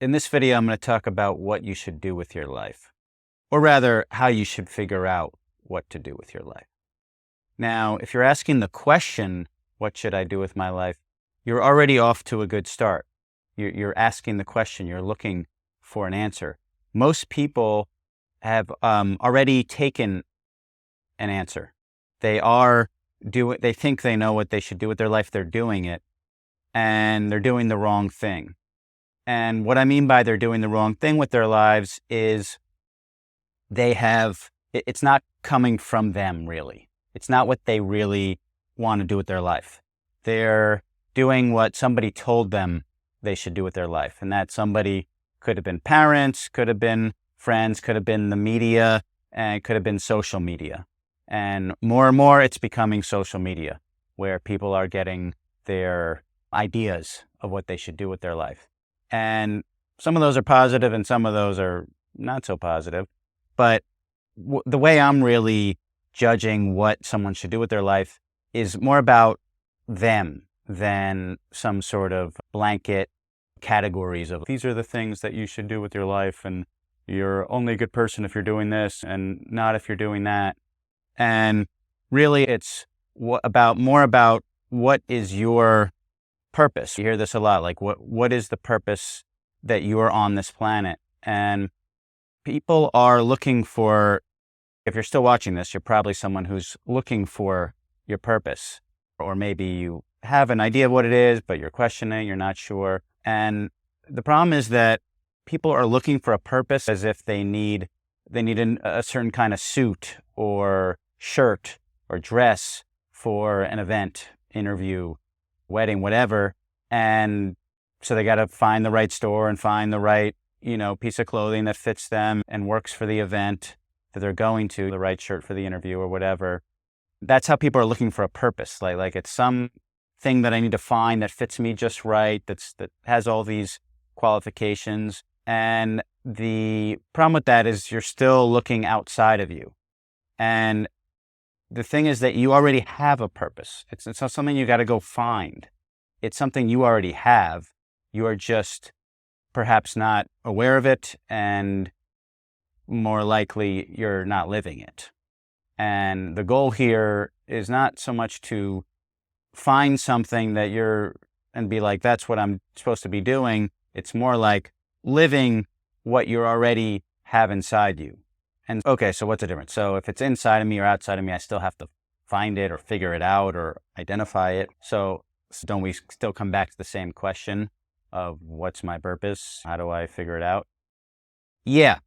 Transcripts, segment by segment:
In this video, I'm going to talk about what you should do with your life, or rather, how you should figure out what to do with your life. Now, if you're asking the question, what should I do with my life? You're already off to a good start. You're asking the question, you're looking for an answer. Most people have already taken an answer. They think they know what they should do with their life, they're doing it, and they're doing the wrong thing. And what I mean by they're doing the wrong thing with their lives is it's not coming from them, really. It's not what they really want to do with their life. They're doing what somebody told them they should do with their life. And that somebody could have been parents, could have been friends, could have been the media, and could have been social media. And more, it's becoming social media, where people are getting their ideas of what they should do with their life. And some of those are positive and some of those are not so positive. But the way I'm really judging what someone should do with their life is more about them than some sort of blanket categories of these are the things that you should do with your life, and you're only a good person if you're doing this and not if you're doing that. And really it's more about what is your purpose. You hear this a lot, like what is the purpose that you are on this planet? And people are looking for, if you're still watching this, you're probably someone who's looking for your purpose. Or maybe you have an idea of what it is, but you're questioning, you're not sure. And the problem is that people are looking for a purpose as if they need a certain kind of suit or shirt or dress for an event, interview, wedding, whatever. And so they got to find the right store and find the right, piece of clothing that fits them and works for the event that they're going to, the right shirt for the interview or whatever. That's how people are looking for a purpose. Like it's some thing that I need to find that fits me just right, that has all these qualifications. And the problem with that is you're still looking outside of you. And the thing is that you already have a purpose. It's not something you got to go find. It's something you already have. You are just perhaps not aware of it, and more likely you're not living it. And the goal here is not so much to find something and be like, that's what I'm supposed to be doing. It's more like living what you already have inside you. And okay, so what's the difference? So if it's inside of me or outside of me, I still have to find it or figure it out or identify it. So don't we still come back to the same question of what's my purpose? How do I figure it out? Yeah,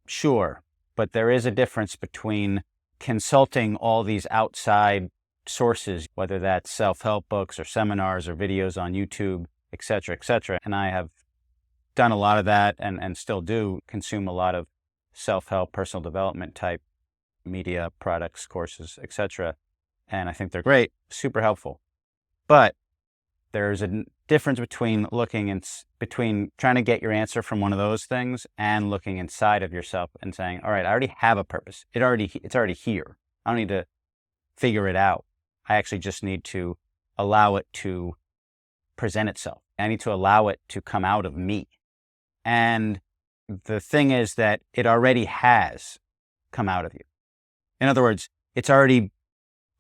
sure. But there is a difference between consulting all these outside sources, whether that's self-help books or seminars or videos on YouTube, et cetera, et cetera. And I have done a lot of that and still do consume a lot of self-help, personal development type media, products, courses, et cetera. And I think they're great, super helpful. But there's a difference between between trying to get your answer from one of those things and looking inside of yourself and saying, all right, I already have a purpose. It's already here. I don't need to figure it out. I actually just need to allow it to present itself. I need to allow it to come out of me. And the thing is that it already has come out of you. In other words, it's already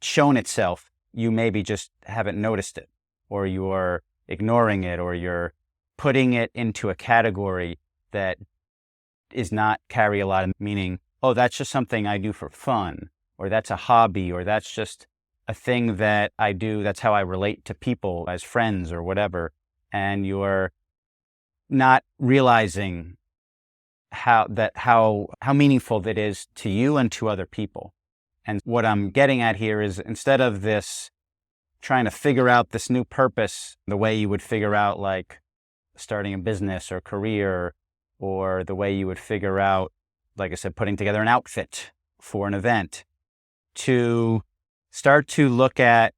shown itself. You maybe just haven't noticed it, or you're ignoring it, or you're putting it into a category that is not carry a lot of meaning. Oh, that's just something I do for fun, or that's a hobby, or that's just a thing that I do. That's how I relate to people as friends or whatever. And you're not realizing how meaningful that is to you and to other people. And what I'm getting at here is, instead of this trying to figure out this new purpose the way you would figure out like starting a business or career, or the way you would figure out, like I said, putting together an outfit for an event, to start to look at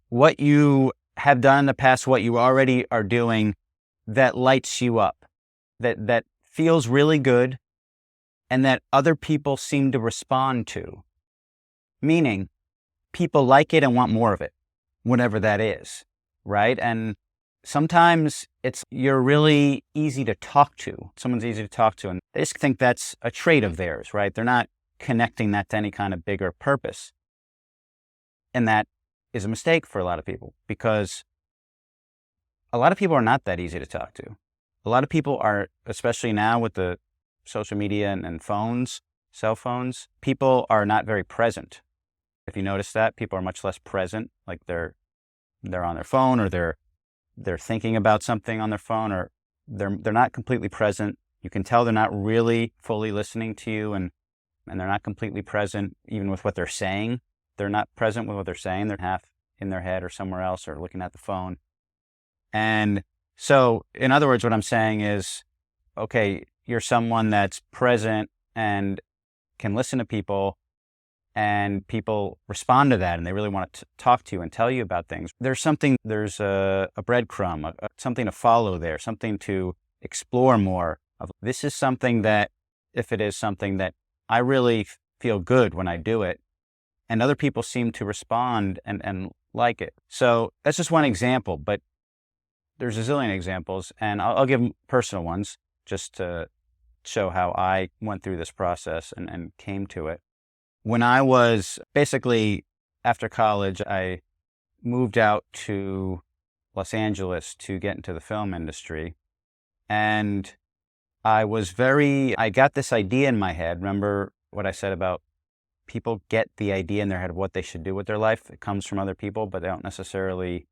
what you have done in the past, what you already are doing that lights you up, that feels really good, and that other people seem to respond to. Meaning, people like it and want more of it, whatever that is, right? And sometimes you're really easy to talk to. Someone's easy to talk to, and they just think that's a trait of theirs, right? They're not connecting that to any kind of bigger purpose. And that is a mistake for a lot of people, because a lot of people are not that easy to talk to. A lot of people are, especially now with the social media and phones, cell phones, people are not very present. If you notice that, people are much less present, like they're on their phone, or they're thinking about something on their phone, or they're not completely present. You can tell they're not really fully listening to you, and they're not completely present even with what they're saying. They're not present with what they're saying. They're half in their head or somewhere else, or looking at the phone. And so, in other words, what I'm saying is, okay, you're someone that's present and can listen to people, and people respond to that, and they really want to talk to you and tell you about things. There's a breadcrumb, something to follow there, something to explore more of. This is something that, if it is something that I really feel good when I do it, and other people seem to respond and like it. So that's just one example, but there's a zillion examples, and I'll give personal ones just to show how I went through this process and came to it. When I was basically after college, I moved out to Los Angeles to get into the film industry. And I got this idea in my head. Remember what I said about people get the idea in their head of what they should do with their life? It comes from other people, but they don't necessarily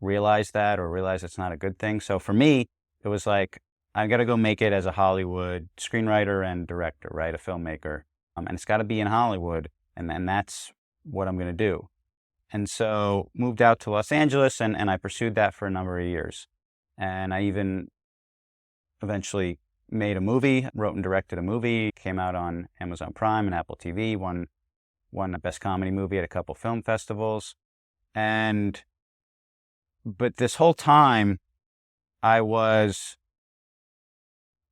realize that, or realize it's not a good thing. So for me, it was like, I got to go make it as a Hollywood screenwriter and director, right? A filmmaker. And it's got to be in Hollywood, and that's what I'm going to do. And so moved out to Los Angeles, and I pursued that for a number of years. And I even eventually made a movie, wrote and directed a movie, came out on Amazon Prime and Apple TV, won a Best Comedy Movie at a couple film festivals. But this whole time, I was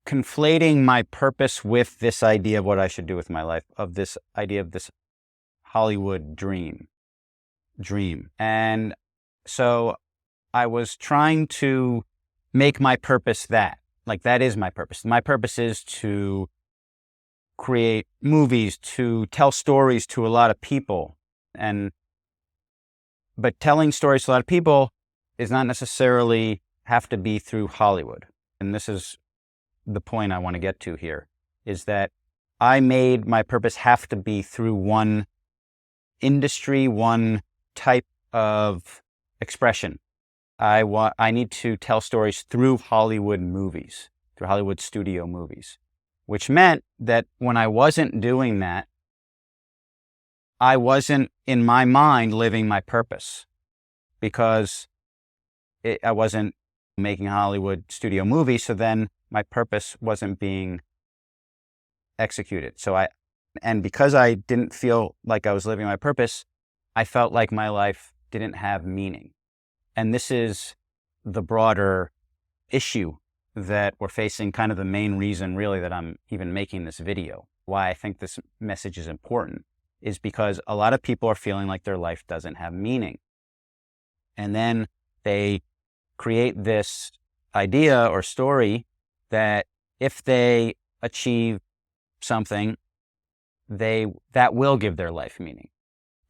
conflating my purpose with this idea of what I should do with my life, of this idea of this Hollywood dream. And so I was trying to make my purpose that. Like, that is my purpose. My purpose is to create movies, to tell stories to a lot of people. But telling stories to a lot of people is not necessarily have to be through Hollywood. And this is the point I want to get to here, is that I made my purpose have to be through one industry, one type of expression. I need to tell stories through Hollywood movies, through Hollywood studio movies, which meant that when I wasn't doing that, I wasn't, in my mind, living my purpose, because I wasn't making a Hollywood studio movie. So then my purpose wasn't being executed. And because I didn't feel like I was living my purpose, I felt like my life didn't have meaning. And this is the broader issue that we're facing, kind of the main reason really that I'm even making this video. Why I think this message is important is because a lot of people are feeling like their life doesn't have meaning. And then they create this idea or story that if they achieve something, that will give their life meaning.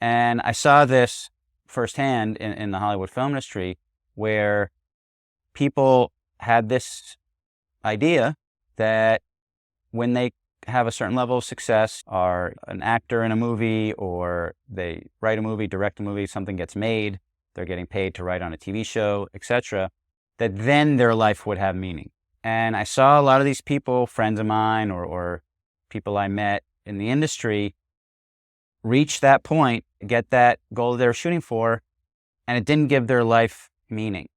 And I saw this firsthand in the Hollywood film industry, where people had this idea that when they have a certain level of success, are an actor in a movie, or they write a movie, direct a movie, something gets made, they're getting paid to write on a TV show, etc., that then their life would have meaning. And I saw a lot of these people, friends of mine or people I met in the industry, reach that point, get that goal they were shooting for, and it didn't give their life meaning.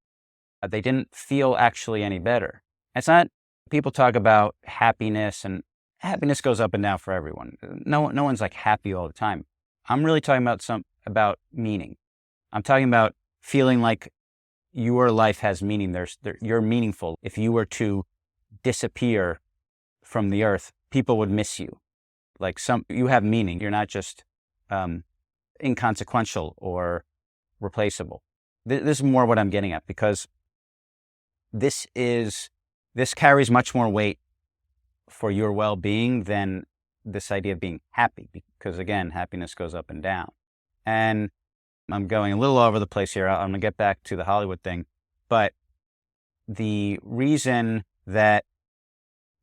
They didn't feel actually any better. It's not, people talk about happiness, and happiness goes up and down for everyone. No one's like happy all the time. I'm really talking about meaning. I'm talking about feeling like your life has meaning. You're meaningful. If you were to disappear from the earth, people would miss you. Like you have meaning. You're not just inconsequential or replaceable. This is more what I'm getting at, because this carries much more weight for your well-being than this idea of being happy, because again, happiness goes up and down. And I'm going a little all over the place here. I'm going to get back to the Hollywood thing, but the reason that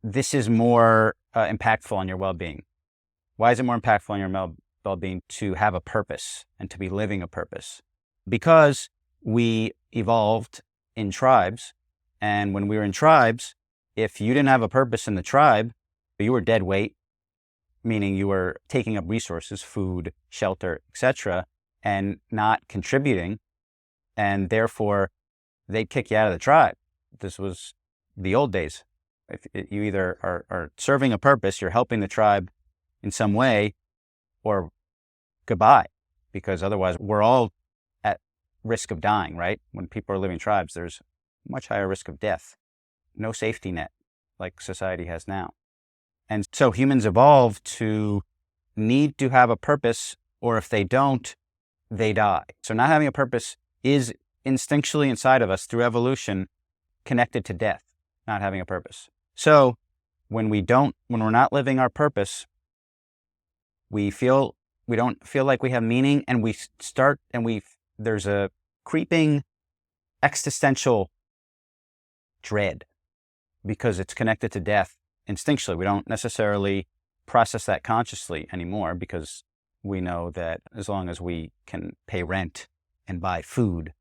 this is more impactful on your well-being. Why is it more impactful on your well-being to have a purpose and to be living a purpose? Because we evolved in tribes, and when we were in tribes, if you didn't have a purpose in the tribe, you were dead weight, meaning you were taking up resources, food, shelter, etc., and not contributing, and therefore they'd kick you out of the tribe. This was the old days. If you either are serving a purpose, you're helping the tribe in some way, or goodbye, because otherwise we're all at risk of dying, right? When people are living tribes, there's much higher risk of death. No safety net like society has now. And so humans evolved to need to have a purpose, or if they don't, they die. So not having a purpose is instinctually inside of us through evolution connected to death, not having a purpose. So when we're not living our purpose, we don't feel like we have meaning, and there's a creeping existential dread because it's connected to death instinctually. We don't necessarily process that consciously anymore, because we know that as long as we can pay rent and buy food,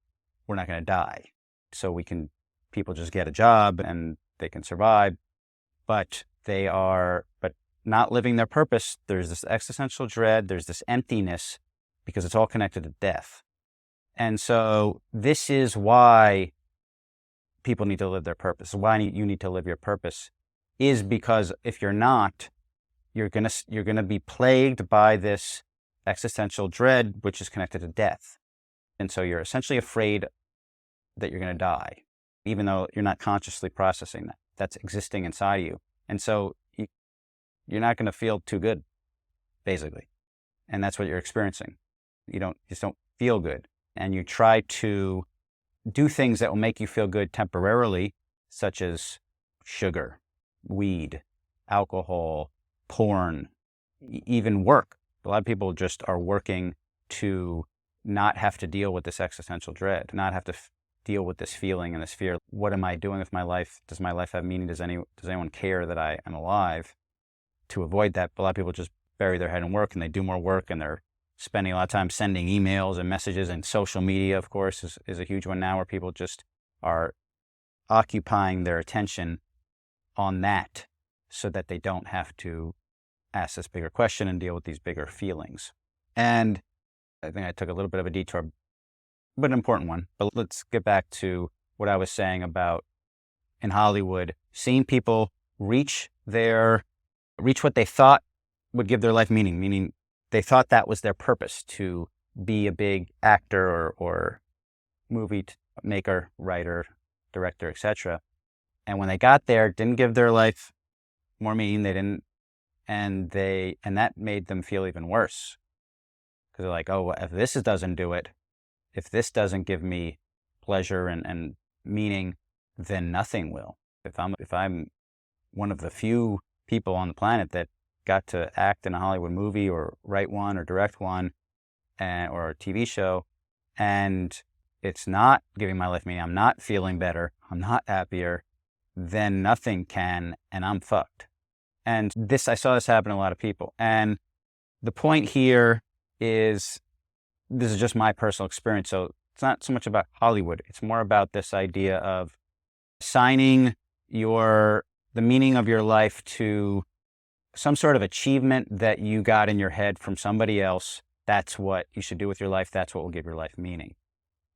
we're not going to die. So people just get a job and they can survive, but not living their purpose. There's this existential dread, there's this emptiness, because it's all connected to death. And so this is why people need to live their purpose. Why you need to live your purpose is because if you're not, you're gonna be plagued by this existential dread, which is connected to death. And so you're essentially afraid that you're going to die, even though you're not consciously processing that. That's existing inside of you. And so you're not going to feel too good, basically. And that's what you're experiencing. You just don't feel good. And you try to do things that will make you feel good temporarily, such as sugar, weed, alcohol, porn, even work. A lot of people just are working to not have to deal with this existential dread, not have to deal with this feeling and this fear. What am I doing with my life? Does my life have meaning? Does anyone care that I am alive? To avoid that, a lot of people just bury their head in work, and they do more work, and they're spending a lot of time sending emails and messages, and social media, of course, is a huge one now, where people just are occupying their attention on that so that they don't have to ask this bigger question and deal with these bigger feelings. And I think I took a little bit of a detour, but an important one. But let's get back to what I was saying about in Hollywood, seeing people reach what they thought would give their life meaning they thought that was their purpose, to be a big actor or movie maker, writer, director, etc. And when they got there, didn't give their life more meaning. They didn't, and that made them feel even worse, because they're like, oh, if this doesn't do it, if this doesn't give me pleasure and meaning, then nothing will. If I'm one of the few people on the planet that got to act in a Hollywood movie or write one or direct one or a TV show, and it's not giving my life meaning, I'm not feeling better, I'm not happier, then nothing can, and I'm fucked. And I saw this happen to a lot of people. And the point here is, this is just my personal experience, so it's not so much about Hollywood. It's more about this idea of assigning the meaning of your life to some sort of achievement that you got in your head from somebody else. That's what you should do with your life. That's what will give your life meaning.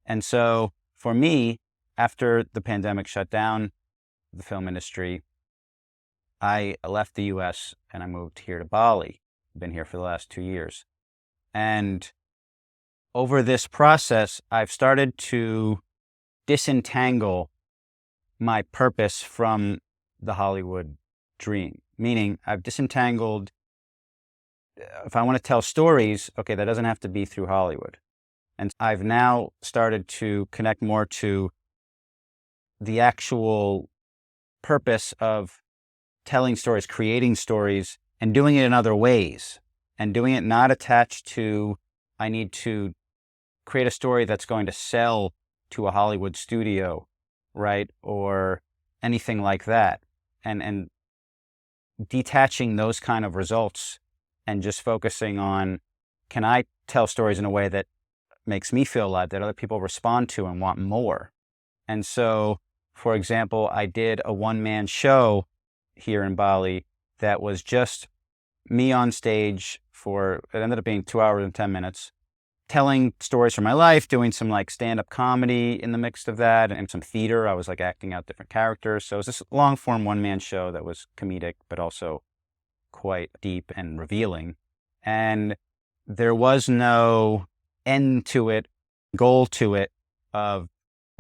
And so for me, after the pandemic shut down the film industry, I left the US and I moved here to Bali. I've been here for the last 2 years. And over this process, I've started to disentangle my purpose from the Hollywood dream. Meaning, I've disentangled, if I want to tell stories, okay, that doesn't have to be through Hollywood. And I've now started to connect more to the actual purpose of telling stories, creating stories, and doing it in other ways, and doing it not attached to, I need to create a story that's going to sell to a Hollywood studio, right? Or anything like that. And detaching those kind of results and just focusing on, can I tell stories in a way that makes me feel alive, that other people respond to and want more? And so, for example, I did a one-man show here in Bali that was just me on stage it ended up being 2 hours and 10 minutes, telling stories from my life, doing some like stand-up comedy in the mix of that and some theater. I was like acting out different characters. So it was this long-form one-man show that was comedic, but also quite deep and revealing. And there was no end to it, goal to it of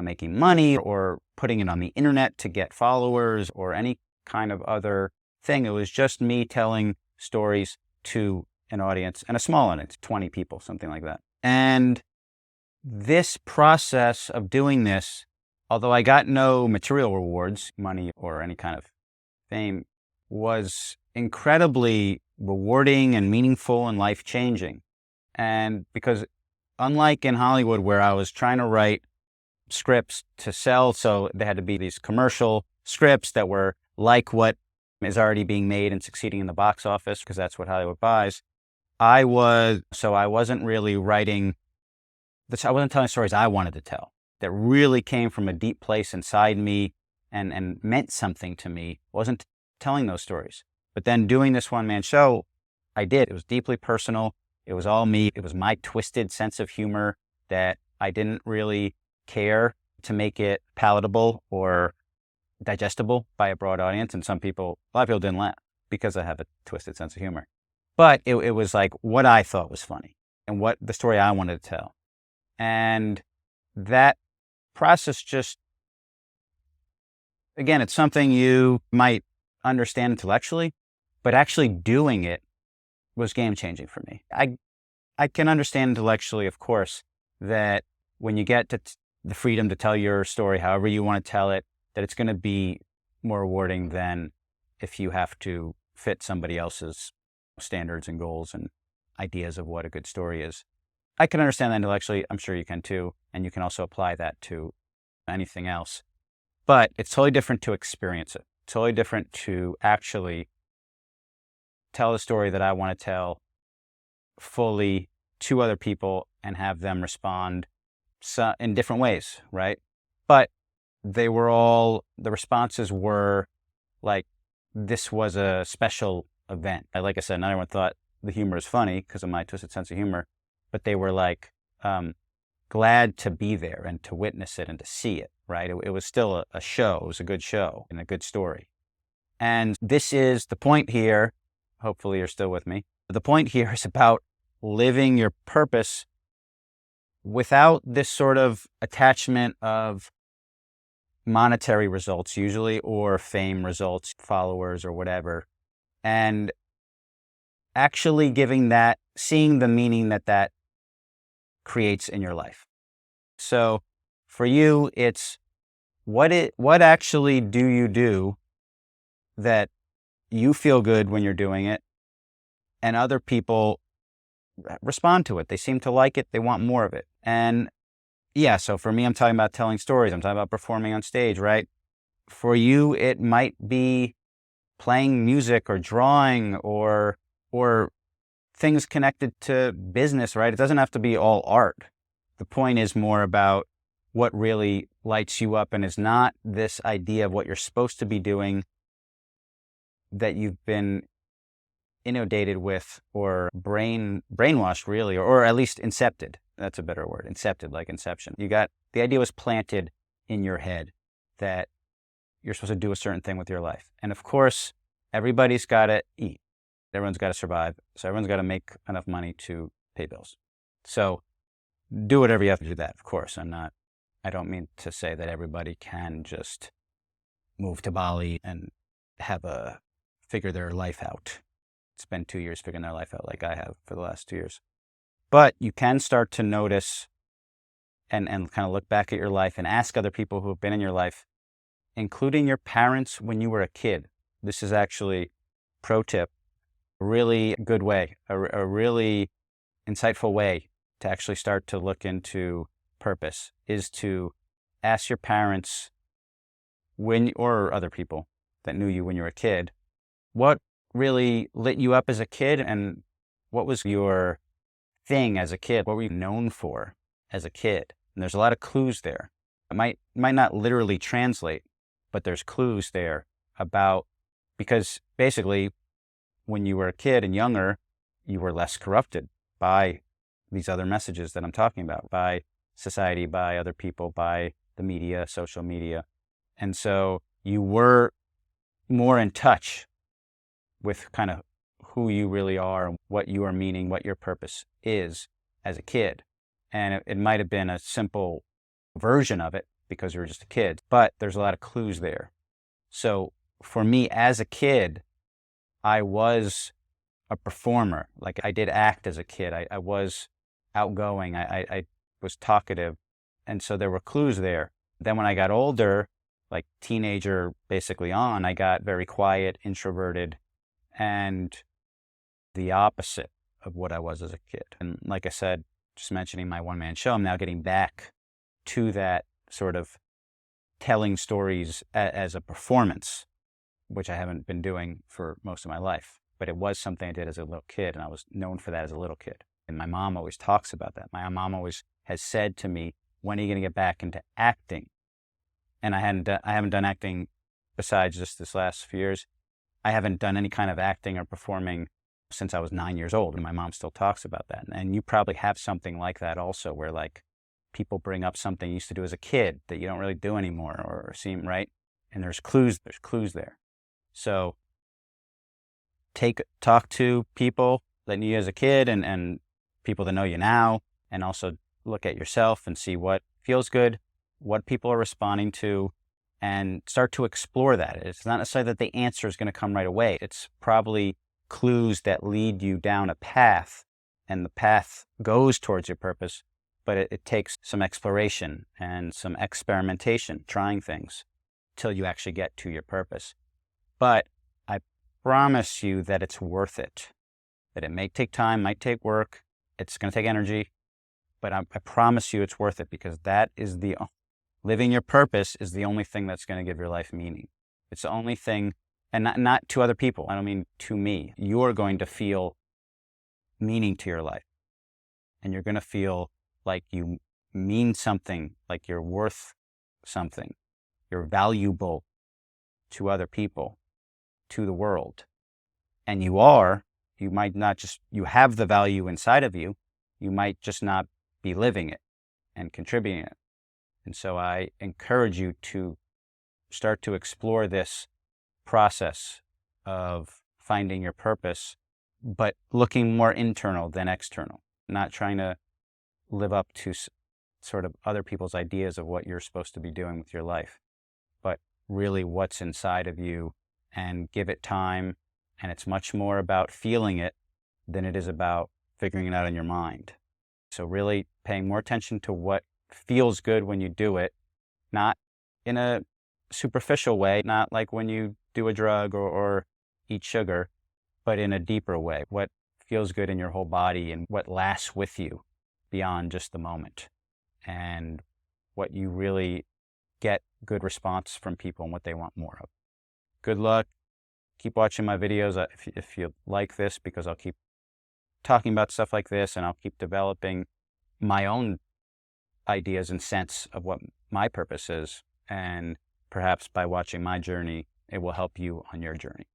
making money or putting it on the internet to get followers or any kind of other thing. It was just me telling stories to an audience, and a small audience, 20 people, something like that. And this process of doing this, although I got no material rewards, money or any kind of fame, was incredibly rewarding and meaningful and life-changing. And because unlike in Hollywood where I was trying to write scripts to sell, so they had to be these commercial scripts that were like what is already being made and succeeding in the box office, because that's what Hollywood buys. I wasn't really writing this. I wasn't telling stories I wanted to tell that really came from a deep place inside me and meant something to me. Wasn't telling those stories. But then doing this one-man show, I did. It was deeply personal. It was all me. It was my twisted sense of humor that I didn't really care to make it palatable or digestible by a broad audience. And a lot of people didn't laugh because I have a twisted sense of humor. But it was like what I thought was funny and what the story I wanted to tell. And that process just, again, it's something you might understand intellectually, but actually doing it was game-changing for me. I can understand intellectually, of course, that when you get to the freedom to tell your story however you want to tell it, that it's going to be more rewarding than if you have to fit somebody else's standards and goals and ideas of what a good story is. I can understand that intellectually. I'm sure you can too. And you can also apply that to anything else. But it's totally different to experience it. Totally different to actually tell the story that I want to tell fully to other people and have them respond in different ways, right? But the responses were like, this was a special event. Like I said, not everyone thought the humor is funny because of my twisted sense of humor, but they were like glad to be there and to witness it and to see it, right? It was still a show. It was a good show and a good story. And this is the point here. Hopefully you're still with me. The point here is about living your purpose without this sort of attachment of monetary results usually, or fame results, followers or whatever. And actually seeing the meaning that creates in your life. So for you, it's what actually do you do that you feel good when you're doing it and other people respond to it. They seem to like it. They want more of it. And yeah, so for me, I'm talking about telling stories. I'm talking about performing on stage, right? For you, it might be playing music or drawing or things connected to business, right? It doesn't have to be all art. The point is more about what really lights you up and is not this idea of what you're supposed to be doing that you've been inundated with or brainwashed really, or at least incepted. That's a better word. Incepted, like Inception. The idea was planted in your head that you're supposed to do a certain thing with your life. And of course, everybody's got to eat. Everyone's got to survive. So everyone's got to make enough money to pay bills. So do whatever you have to do that, of course. I don't mean to say that everybody can just move to Bali and figure their life out. Spend 2 years figuring their life out like I have for the last 2 years. But you can start to notice and kind of look back at your life and ask other people who have been in your life, including your parents when you were a kid. This is actually, pro tip, a really good way, a really insightful way to actually start to look into purpose, is to ask your parents or other people that knew you when you were a kid, what really lit you up as a kid, and what was your thing as a kid? What were you known for as a kid? And there's a lot of clues there. It might not literally translate, but there's clues there because basically when you were a kid and younger, you were less corrupted by these other messages that I'm talking about, by society, by other people, by the media, social media. And so you were more in touch with kind of who you really are, what you are meaning, what your purpose is as a kid. And it might have been a simple version of it because you were just a kid, but there's a lot of clues there. So for me as a kid, I was a performer. Like, I did act as a kid. I was outgoing. I was talkative. And so there were clues there. Then when I got older, like teenager basically on, I got very quiet, introverted, and the opposite of what I was as a kid. And like I said, just mentioning my one-man show, I'm now getting back to that sort of telling stories as a performance, which I haven't been doing for most of my life. But it was something I did as a little kid, and I was known for that as a little kid. And my mom always talks about that. My mom always has said to me, when are you going to get back into acting? And I haven't done acting besides just this last few years. I haven't done any kind of acting or performing since I was 9 years old. And my mom still talks about that. And you probably have something like that also, where like people bring up something you used to do as a kid that you don't really do anymore or seem right. And there's clues there. So talk to people that knew you as a kid and people that know you now, and also look at yourself and see what feels good, what people are responding to, and start to explore that. It's not necessarily that the answer is going to come right away. It's probably clues that lead you down a path, and the path goes towards your purpose, but it takes some exploration and some experimentation, trying things till you actually get to your purpose. But I promise you that it's worth it. That it may take time, might take work, it's going to take energy, but I promise you it's worth it, because that is living your purpose is the only thing that's going to give your life meaning. It's the only thing, and not to other people. I don't mean to me. You're going to feel meaning to your life, and you're going to feel like you mean something, like you're worth something. You're valuable to other people, to the world. And you might not just, you have the value inside of you, you might just not be living it and contributing it. And so I encourage you to start to explore this process of finding your purpose, but looking more internal than external, not trying to live up to sort of other people's ideas of what you're supposed to be doing with your life, but really what's inside of you, and give it time. And it's much more about feeling it than it is about figuring it out in your mind. So really paying more attention to what feels good when you do it, not in a superficial way, not like when you do a drug or eat sugar, but in a deeper way. What feels good in your whole body and what lasts with you beyond just the moment, and what you really get good response from people and what they want more of. Good luck. Keep watching my videos if you like this, because I'll keep talking about stuff like this, and I'll keep developing my own ideas and sense of what my purpose is. And perhaps by watching my journey, it will help you on your journey.